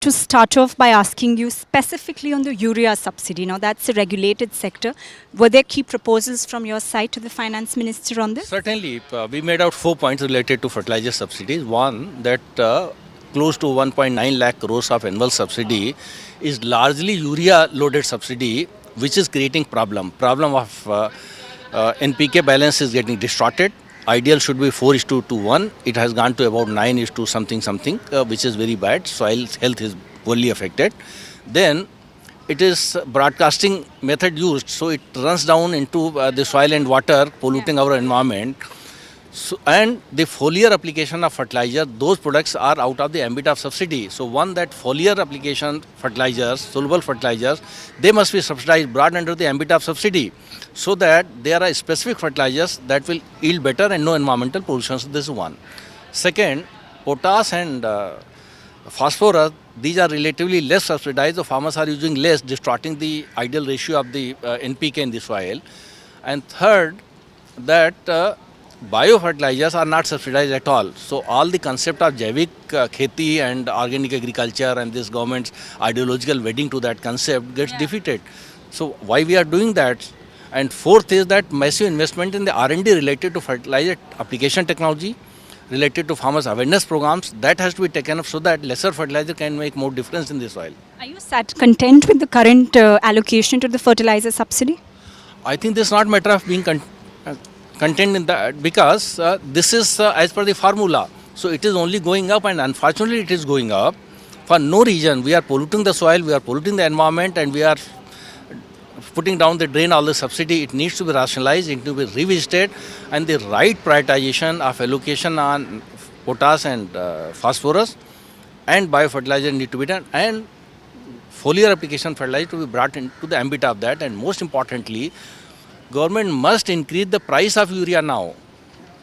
to start off by asking you specifically on the urea subsidy. Now, that's a regulated sector. Were there key proposals from your side to the finance minister on this? Certainly, we made out 4 points related to fertilizer subsidies. One, that close to 1.9 lakh crores of annual subsidy is largely urea-loaded subsidy, which is creating problem. Problem of NPK balance is getting distorted. Ideal should be 4:1. It has gone to about 9 to something, which is very bad. Soil health is poorly affected. Then it is broadcasting method used, so it runs down into the soil and water, polluting our environment. So, and the foliar application of fertilizer, those products are out of the ambit of subsidy. So one, that foliar application fertilizers, soluble fertilizers, they must be subsidized, brought under the ambit of subsidy, so that there are specific fertilizers that will yield better and no environmental pollution. So this is one. Second, potash and phosphorus, these are relatively less subsidized. The farmers are using less, distorting the ideal ratio of the NPK in the soil. And third, that biofertilizers are not subsidized at all. So all the concept of Jaivik kheti and organic agriculture and this government's ideological wedding to that concept gets defeated. So why we are doing that? And fourth is that massive investment in the R&D related to fertilizer application technology, related to farmers awareness programs, that has to be taken up so that lesser fertilizer can make more difference in the soil. Are you content with the current allocation to the fertilizer subsidy? I think this is not matter of being content in that, because this is as per the formula. So it is only going up, and unfortunately it is going up for no reason. We are polluting the soil, we are polluting the environment, and we are putting down the drain all the subsidy. It needs to be rationalized, it needs to be revisited, and the right prioritization of allocation on potash and phosphorus and biofertilizer need to be done, and foliar application fertilizer to be brought into the ambit of that. And most importantly, government must increase the price of urea now.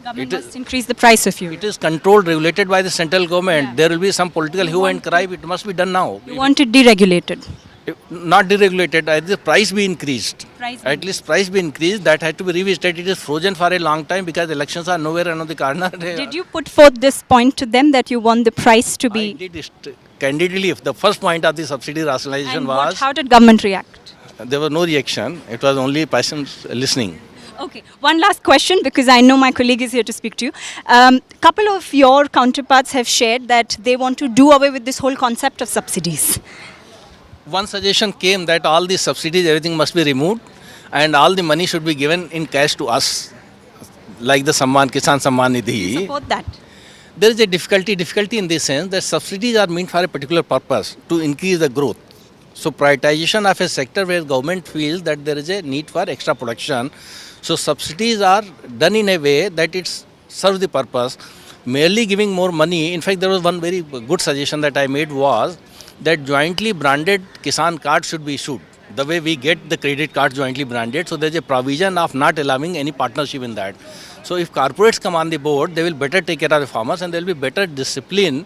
Government must increase the price of urea. It is controlled, regulated by the central government. There will be some political hue and cry. It must be done now. You want it deregulated? Not deregulated. At least price be increased. At least price be increased. That had to be revisited. It is frozen for a long time because elections are nowhere around the corner. Did you put forth this point to them that you want the price to be? I did it candidly. If the first point of the subsidy rationalization was, how did government react? There was no reaction. It was only patients listening. Okay, one last question, because I know my colleague is here to speak to you. Couple of your counterparts have shared that they want to do away with this whole concept of subsidies. One suggestion came that all the subsidies, everything must be removed, and all the money should be given in cash to us, like the Kisan Samman Nidhi. You support that? There is a difficulty in the sense that subsidies are meant for a particular purpose, to increase the growth. So prioritization of a sector where government feels that there is a need for extra production. So subsidies are done in a way that it serves the purpose. Merely giving more money, in fact there was one very good suggestion that I made was that jointly branded Kisan cards should be issued. The way we get the credit card jointly branded, so there is a provision of not allowing any partnership in that. So if corporates come on the board, they will better take care of the farmers, and there will be better discipline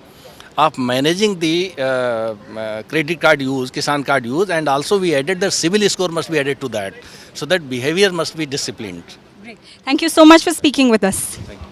of managing the credit card use, Kisan card use, and also we added the CIBIL score must be added to that, so that behavior must be disciplined. Great. Thank you so much for speaking with us. Thank you.